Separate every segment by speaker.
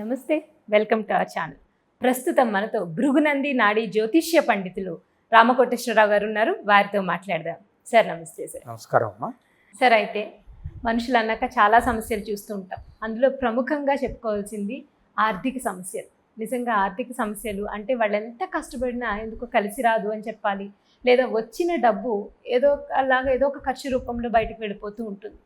Speaker 1: నమస్తే, welcome to our channel. ప్రస్తుతం మనతో భృగునంది నాడి జ్యోతిష్య పండితులు రామకోటేశ్వరరావు గారు ఉన్నారు. వారితో మాట్లాడదాం. సార్ నమస్తే. సార్
Speaker 2: నమస్కారం అమ్మా.
Speaker 1: సార్, అయితే మనుషులు అన్నాక చాలా సమస్యలు చూస్తూ ఉంటాం. అందులో ప్రముఖంగా చెప్పుకోవాల్సింది ఆర్థిక సమస్యలు. నిజంగా ఆర్థిక సమస్యలు అంటే వాళ్ళు ఎంత కష్టపడినా ఎందుకో కలిసి రాదు అని చెప్పాలి, లేదా వచ్చిన డబ్బు ఏదో ఒక ఖర్చు రూపంలో బయటకు వెళ్ళిపోతూ ఉంటుంది.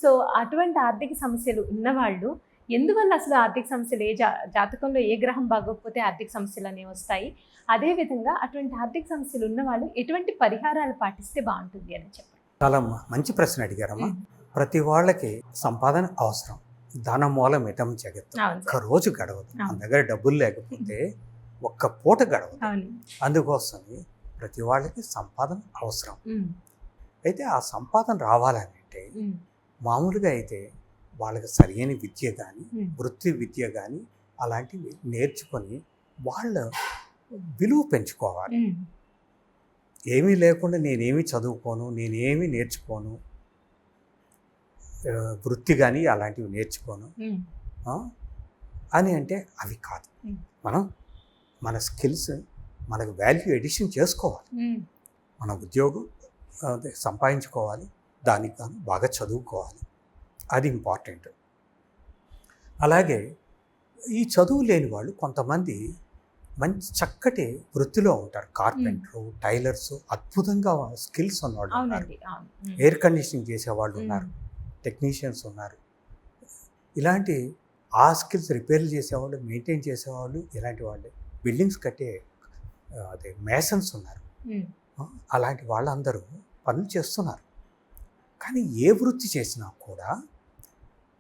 Speaker 1: సో అటువంటి ఆర్థిక సమస్యలు ఉన్నవాళ్ళు ఎందువల్ల అసలు ఆర్థిక సమస్యలు జాతకంలో ఏ గ్రహం బాగోకపోతే ఆర్థిక సమస్యలు అనేవి వస్తాయి, అదేవిధంగా అటువంటి ఆర్థిక సమస్యలు ఉన్నవాళ్ళు ఎటువంటి పరిహారాలు పాటిస్తే బాగుంటుంది అని చెప్పండి.
Speaker 2: చాలా మంచి ప్రశ్న అడిగారమ్మా. ప్రతి వాళ్ళకి సంపాదన అవసరం. ధన మూలం ఇటం జగత్తు. ఒక్క రోజు గడవదు. మన దగ్గర డబ్బులు లేకపోతే ఒక్క పూట గడవదు. అందుకోసమే ప్రతి వాళ్ళకి సంపాదన అవసరం. అయితే ఆ సంపాదన రావాలని అంటే మామూలుగా అయితే వాళ్ళకి సరైన విద్య కానీ వృత్తి విద్య కానీ అలాంటివి నేర్చుకొని వాళ్ళ విలువ పెంచుకోవాలి. ఏమీ లేకుండా నేనేమి చదువుకోను, నేనేమి నేర్చుకోను, వృత్తి కానీ అలాంటివి నేర్చుకోను అని అంటే అవి కాదు. మనం మన స్కిల్స్ మనకు వాల్యూ ఎడిషన్ చేసుకోవాలి. మన ఉద్యోగం సంపాదించుకోవాలి, దానికి కానీ బాగా చదువుకోవాలి. అది ఇంపార్టెంట్. అలాగే ఈ చదువు లేని వాళ్ళు కొంతమంది మంచి చక్కటి వృత్తిలో ఉంటారు. కార్పెంటరు, టైలర్స్, అద్భుతంగా స్కిల్స్ ఉన్నవాళ్ళు ఉన్నారు. ఎయిర్ కండిషనింగ్ చేసేవాళ్ళు ఉన్నారు, టెక్నీషియన్స్ ఉన్నారు. ఇలాంటి ఆ స్కిల్స్ రిపేర్లు చేసేవాళ్ళు, మెయింటైన్ చేసేవాళ్ళు, ఇలాంటి వాళ్ళు బిల్డింగ్స్ కట్టే మేసన్స్ ఉన్నారు. అలాంటి వాళ్ళందరూ పనులు చేస్తున్నారు. కానీ ఏ వృత్తి చేసినా కూడా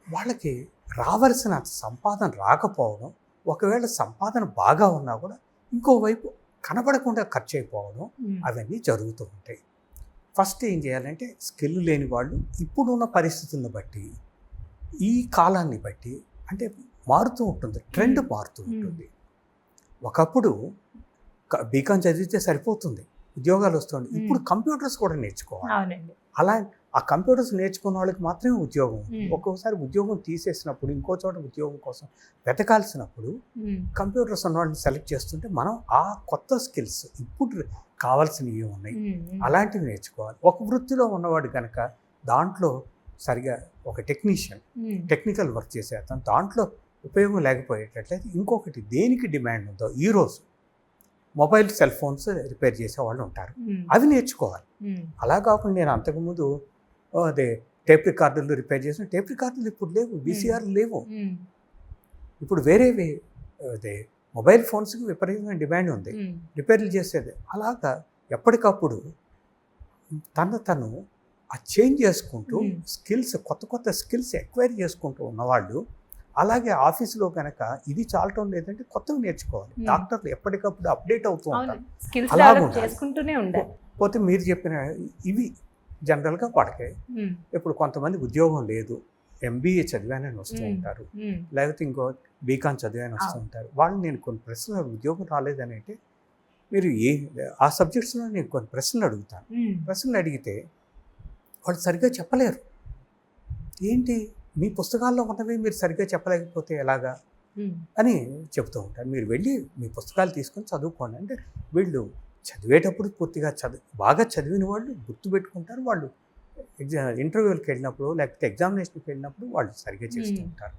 Speaker 2: వాళ్ళకి రావాల్సిన సంపాదన రాకపోవడం, ఒకవేళ సంపాదన బాగా ఉన్నా కూడా ఇంకోవైపు కనబడకుండా ఖర్చు అయిపోవడం, అవన్నీ జరుగుతూ ఉంటాయి. ఫస్ట్ ఏం చేయాలంటే స్కిల్ లేని వాళ్ళు ఇప్పుడున్న పరిస్థితులను బట్టి, ఈ కాలాన్ని బట్టి అంటే మారుతూ ఉంటుంది, ట్రెండ్ మారుతూ ఉంటుంది. ఒకప్పుడు బీకాం చదివితే సరిపోతుంది, ఉద్యోగాలు వస్తుంది. ఇప్పుడు కంప్యూటర్స్ కూడా నేర్చుకోవాలి. అలా ఆ కంప్యూటర్స్ నేర్చుకున్న వాళ్ళకి మాత్రమే ఉద్యోగం. ఒక్కొక్కసారి ఉద్యోగం తీసేసినప్పుడు ఇంకో చోట ఉద్యోగం కోసం వెతకాల్సినప్పుడు కంప్యూటర్స్ ఉన్న వాళ్ళని సెలెక్ట్ చేస్తుంటే మనం ఆ కొత్త స్కిల్స్ ఇప్పుడు కావాల్సినవి ఉన్నాయి, అలాంటివి నేర్చుకోవాలి. ఒక వృత్తిలో ఉన్నవాడు కనుక దాంట్లో సరిగా ఒక టెక్నీషియన్ టెక్నికల్ వర్క్ చేసే అతను దాంట్లో ఉపయోగం లేకపోయేటట్లయితే ఇంకొకటి దేనికి డిమాండ్ ఉందో, ఈరోజు మొబైల్ సెల్ ఫోన్స్ రిపేర్ చేసే వాళ్ళు ఉంటారు, అవి నేర్చుకోవాలి. అలా కాకుండా నేను అంతకుముందు టేప్ రికార్డులు రిపేర్ చేసిన టేప్ రికార్డులు ఇప్పుడు లేవు, వీసీఆర్లు లేవు. ఇప్పుడు వేరేవి మొబైల్ ఫోన్స్కి విపరీతమైన డిమాండ్ ఉంది, రిపేర్లు చేసేది. అలాగా ఎప్పటికప్పుడు తను ఆ చేంజ్ చేసుకుంటూ స్కిల్స్, కొత్త కొత్త స్కిల్స్ ఎక్వైర్ చేసుకుంటూ ఉన్నవాళ్ళు. అలాగే ఆఫీసులో కనుక ఇది చాలటం లేదంటే కొత్తవి నేర్చుకోవాలి. డాక్టర్లు ఎప్పటికప్పుడు అప్డేట్ అవుతూ ఉంటారు. పోతే మీరు చెప్పిన ఇవి జనరల్గా వాడికే. ఇప్పుడు కొంతమంది ఉద్యోగం లేదు, ఎంబీఏ చదివానని వస్తూ ఉంటారు, లేకపోతే ఇంకో బీకాం చదివాని వస్తూ ఉంటారు. వాళ్ళు నేను కొన్ని ప్రశ్నలు, ఉద్యోగం రాలేదని అంటే మీరు ఆ సబ్జెక్ట్స్లో నేను కొన్ని ప్రశ్నలు అడుగుతాను. ప్రశ్నలు అడిగితే వాళ్ళు సరిగ్గా చెప్పలేరు. ఏంటి మీ పుస్తకాల్లో ఉన్నవి మీరు సరిగ్గా చెప్పలేకపోతే ఎలాగా అని చెప్తూ ఉంటారు. మీరు వెళ్ళి మీ పుస్తకాలు తీసుకొని చదువుకోండి అంటే వీళ్ళు చదివేటప్పుడు పూర్తిగా బాగా చదివిన వాళ్ళు గుర్తుపెట్టుకుంటారు. వాళ్ళు ఇంటర్వ్యూలకు వెళ్ళినప్పుడు లేకపోతే ఎగ్జామినేషన్కి వెళ్ళినప్పుడు వాళ్ళు సరిగ్గా చేస్తూ ఉంటారు.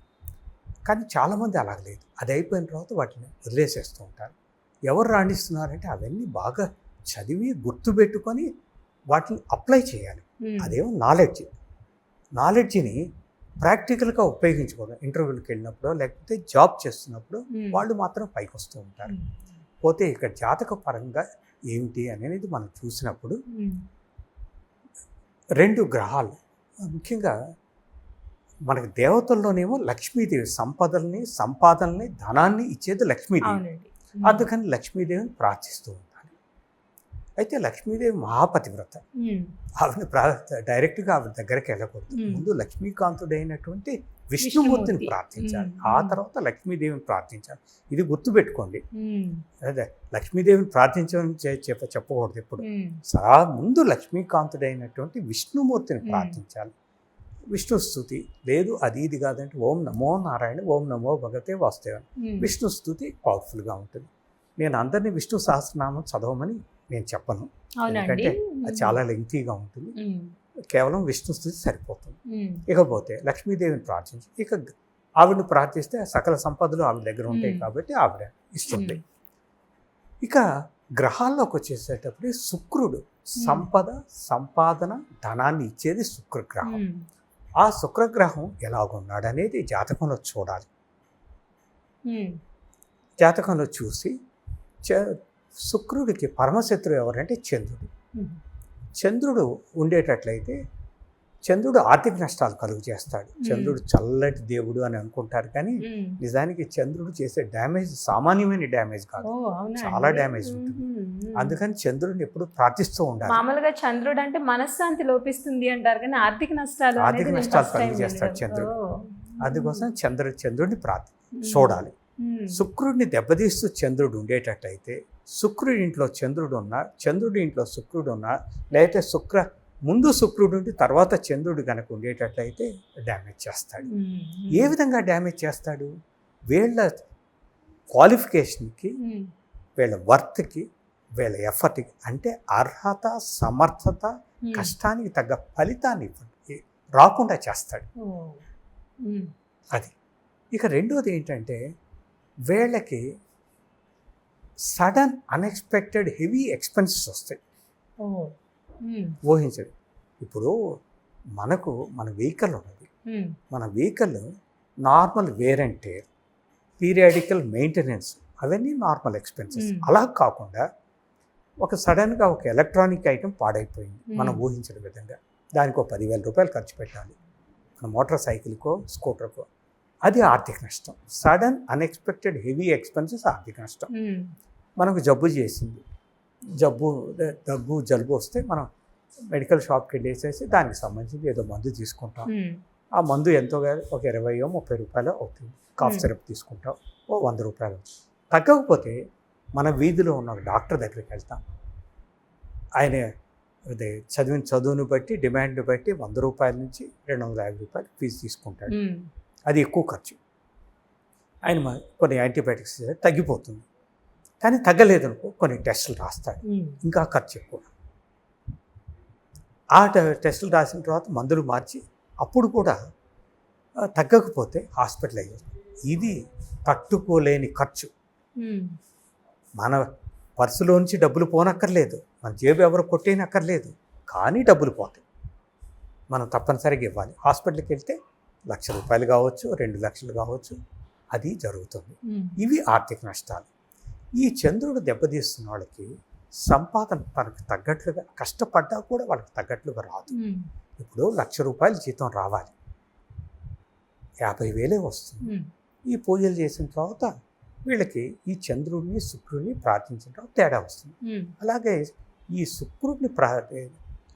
Speaker 2: కానీ చాలామంది అలాగ లేదు. అది అయిపోయిన తర్వాత వాటిని వదిలేసేస్తూ ఉంటారు. ఎవరు రాణిస్తున్నారంటే అవన్నీ బాగా చదివి గుర్తుపెట్టుకొని వాటిని అప్లై చేయాలి. అదేమో నాలెడ్జ్ని ప్రాక్టికల్గా ఉపయోగించుకోవడం. ఇంటర్వ్యూలకు వెళ్ళినప్పుడు లేకపోతే జాబ్ చేస్తున్నప్పుడు వాళ్ళు మాత్రం పైకి వస్తూ ఉంటారు. పోతే ఇక్కడ జాతక పరంగా ఏమిటి అనేది మనం చూసినప్పుడు 2 గ్రహాలు ముఖ్యంగా మనకి దేవతల్లోనేమో లక్ష్మీదేవి సంపాదనని ధనాన్ని ఇచ్చేది లక్ష్మీదేవి. అందుకని లక్ష్మీదేవిని ప్రార్థిస్తూ ఉండాలి. అయితే లక్ష్మీదేవి మహాపతివ్రత, ఆవిడ డైరెక్ట్గా ఆవిడ దగ్గరికి వెళ్ళకూడదు. ముందు లక్ష్మీకాంతుడైనటువంటి విష్ణుమూర్తిని ప్రార్థించాలి, ఆ తర్వాత లక్ష్మీదేవిని ప్రార్థించాలి. ఇది గుర్తుపెట్టుకోండి. అదే లక్ష్మీదేవిని ప్రార్థించమని చెప్పకూడదు ఎప్పుడు. ముందు లక్ష్మీకాంతుడైనటువంటి విష్ణుమూర్తిని ప్రార్థించాలి. విష్ణు స్తుతి లేదు, అది ఇది కాదంటే ఓం నమో నారాయణ, ఓం నమో భగవతే వాసుదేవ. విష్ణు స్తుతి పవర్ఫుల్గా ఉంటుంది. నేను అందరినీ విష్ణు సహస్రనామం చదవమని నేను చెప్పను, ఎందుకంటే అది చాలా లెంగ్తీగా ఉంటుంది. కేవలం విష్ణు స్తుతి సరిపోతుంది. ఇకపోతే లక్ష్మీదేవిని ప్రార్థించి, ఇక ఆవిడని ప్రార్థిస్తే సకల సంపదలు ఆవిడ దగ్గర ఉంటాయి కాబట్టి ఆవిడ ఇస్తుంది. ఇక గ్రహాల్లోకి వచ్చేసేటప్పుడు శుక్రుడు సంపద, సంపాదన, ధనాన్ని ఇచ్చేది శుక్రగ్రహం. ఆ శుక్రగ్రహం ఎలాగున్నాడు అనేది జాతకంలో చూడాలి. జాతకంలో చూసి శుక్రుడికి పరమశత్రువు ఎవరంటే చంద్రుడు. చంద్రుడు ఉండేటట్లయితే చంద్రుడు ఆర్థిక నష్టాలు కలుగు చేస్తాడు. చంద్రుడు చల్లటి దేవుడు అని అనుకుంటారు, కానీ నిజానికి చంద్రుడు చేసే డ్యామేజ్ సామాన్యమైన డ్యామేజ్ కాదు, చాలా డ్యామేజ్ ఉంటుంది. అందుకని చంద్రుడిని ఎప్పుడు ప్రార్థిస్తూ ఉండాలి.
Speaker 1: మామూలుగా చంద్రుడు అంటే మనశ్శాంతి లోపిస్తుంది అంటారు, కానీ ఆర్థిక నష్టాలు
Speaker 2: కలుగు చేస్తాడు చంద్రుడు. అందుకోసం చంద్రుడిని చూడాలి. శుక్రుడిని దెబ్బతీస్తూ చంద్రుడు ఉండేటట్టయితే, శుక్రుడి ఇంట్లో చంద్రుడు ఉన్నా, చంద్రుడి ఇంట్లో శుక్రుడు ఉన్నా, లేకపోతే ముందు శుక్రుడు ఉండి తర్వాత చంద్రుడు కనుక ఉండేటట్లయితే డ్యామేజ్ చేస్తాడు. ఏ విధంగా డ్యామేజ్ చేస్తాడు? వీళ్ళ క్వాలిఫికేషన్కి, వీళ్ళ వర్త్కి, వీళ్ళ ఎఫర్ట్కి, అంటే అర్హత, సమర్థత, కష్టానికి తగ్గ ఫలితాన్ని రాకుండా చేస్తాడు. అది. ఇక రెండోది ఏంటంటే, వీళ్ళకి సడన్ అన్ఎక్స్పెక్టెడ్ హెవీ ఎక్స్పెన్సెస్ వస్తాయి. ఊహించండి, ఇప్పుడు మన వెహికల్ ఉన్నది, మన vehicle normal wear and tear, periodical maintenance, అవన్నీ నార్మల్ ఎక్స్పెన్సెస్. అలా కాకుండా ఒక సడన్గా ఒక ఎలక్ట్రానిక్ ఐటెం పాడైపోయింది, మనం ఊహించిన విధంగా, దానికి ఒక 10,000 రూపాయలు ఖర్చు పెట్టాలి, మన మోటార్ సైకిల్కో స్కూటర్కో, అది ఆర్థిక నష్టం. సడన్ అన్ఎక్స్పెక్టెడ్ హెవీ ఎక్స్పెన్సెస్ ఆర్థిక నష్టం. మనకు జబ్బు చేసింది, దగ్గు జలుబు వస్తే మనం మెడికల్ షాప్కి వెళ్ళేసేసి దానికి సంబంధించి ఏదో మందు తీసుకుంటాం. ఆ మందు ఎంతో కాదు, ఒక 20-30 రూపాయలు అవుతుంది. కాఫ్ సిరప్ తీసుకుంటాం, ఓ 100 రూపాయలు. తగ్గకపోతే మన వీధిలో ఉన్న ఒక డాక్టర్ దగ్గరికి వెళ్తాం. ఆయన అదే చదువుని బట్టి, డిమాండ్ని బట్టి 100 రూపాయల నుంచి 250 రూపాయలు ఫీజు తీసుకుంటాడు. అది ఎక్కువ ఖర్చు. ఆయన కొన్ని యాంటీబయాటిక్స్ తగ్గిపోతుంది, కానీ తగ్గలేదనుకో కొన్ని టెస్టులు రాస్తాడు, ఇంకా ఖర్చు ఎక్కువ. ఆ టెస్టులు రాసిన తర్వాత మందులు మార్చి అప్పుడు కూడా తగ్గకపోతే హాస్పిటలైజ్. ఇది తట్టుకోలేని ఖర్చు. మన పర్సులోంచి డబ్బులు పోనక్కర్లేదు, మన జేబు ఎవరు కొట్టేనక్కర్లేదు, కానీ డబ్బులు పోతాయి. మనం తప్పనిసరిగా ఇవ్వాలి. హాస్పిటల్కి వెళ్తే 1,00,000 రూపాయలు కావచ్చు, 2 లక్షలు కావచ్చు, అది జరుగుతుంది. ఇవి ఆర్థిక నష్టాలు. ఈ చంద్రుడు దెబ్బతీస్తున్న వాళ్ళకి సంపాదన తనకు తగ్గట్లుగా, కష్టపడ్డా కూడా వాళ్ళకి తగ్గట్లుగా రాదు. ఇప్పుడు 1,00,000 రూపాయలు జీతం రావాలి, 50,000 వస్తుంది. ఈ పూజలు చేసిన తర్వాత వీళ్ళకి ఈ చంద్రుడిని, శుక్రుడిని ప్రార్థించిన తర్వాత తేడా వస్తుంది. అలాగే ఈ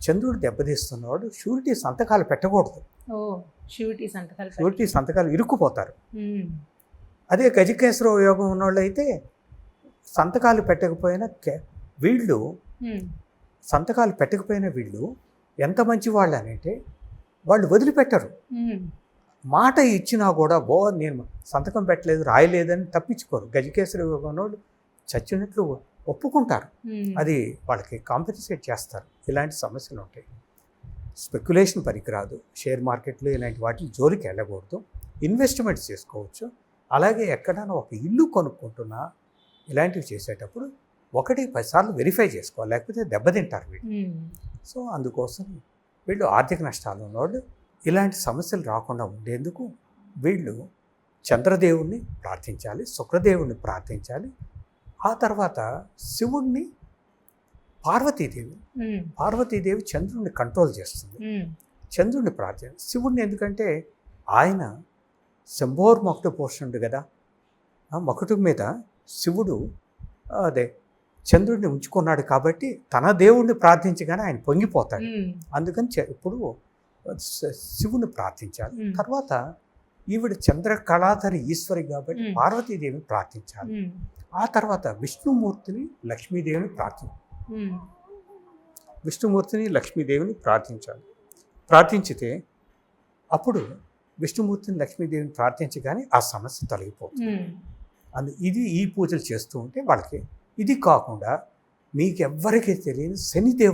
Speaker 2: చంద్రుడు దెబ్బతీస్తున్నవాడు షూరిటీ సంతకాలు పెట్టకూడదు. షూరిటీ సంతకాలు ఇరుక్కుపోతారు. అదే గజకేశ్వర యోగం ఉన్నవాళ్ళు అయితే సంతకాలు పెట్టకపోయినా వీళ్ళు ఎంత మంచి వాళ్ళు అంటే వాళ్ళు వదిలిపెట్టరు. మాట ఇచ్చినా కూడా నేను సంతకం పెట్టలేదు, రాయలేదని తప్పించుకోరు. గజకేశ్వర యోగం ఉన్నవాళ్ళు చచ్చినట్లు ఒప్పుకుంటారు, అది వాళ్ళకి కాంపెన్సేట్ చేస్తారు. ఇలాంటి సమస్యలు ఉంటాయి. స్పెక్యులేషన్ పనికిరాదు, షేర్ మార్కెట్లు ఇలాంటి వాటి జోలికి వెళ్ళకూడదు. ఇన్వెస్ట్మెంట్స్ చేసుకోవచ్చు. అలాగే ఎక్కడైనా ఒక ఇల్లు కొనుక్కుంటున్నా ఇలాంటివి చేసేటప్పుడు 1-10 సార్లు వెరిఫై చేసుకోవాలి, లేకపోతే దెబ్బతింటారు వీళ్ళు. సో అందుకోసం వీళ్ళు ఆర్థిక నష్టాలు ఉన్నవాళ్ళు ఇలాంటి సమస్యలు రాకుండా ఉండేందుకు వీళ్ళు చంద్రదేవుణ్ణి ప్రార్థించాలి, శుక్రదేవుణ్ణి ప్రార్థించాలి. ఆ తర్వాత శివుణ్ణి, పార్వతీదేవి చంద్రుడిని కంట్రోల్ చేస్తుంది. చంద్రుడిని ప్రార్థన, శివుణ్ణి, ఎందుకంటే ఆయన శంభోర్ మకుట పోషణుడు కదా. ఆ మకుటం మీద శివుడు చంద్రుడిని ఉంచుకున్నాడు కాబట్టి తన దేవుణ్ణి ప్రార్థించగానే ఆయన పొంగిపోతాడు. అందుకని ఇప్పుడు శివుని ప్రార్థించాలి. తర్వాత ఈవిడ చంద్ర కళాధరి ఈశ్వరి కాబట్టి పార్వతీదేవిని ప్రార్థించాలి. ఆ తర్వాత విష్ణుమూర్తిని, లక్ష్మీదేవిని ప్రార్థించాలి. ప్రార్థించితే అప్పుడు విష్ణుమూర్తిని లక్ష్మీదేవిని ప్రార్థించగానే ఆ సమస్య తొలగిపోతుంది. ఇది ఈ పూజలు చేస్తూ ఉంటే వాళ్ళకి. ఇది కాకుండా మీకు ఎవ్వరికీ తెలియని శనిదేవుడు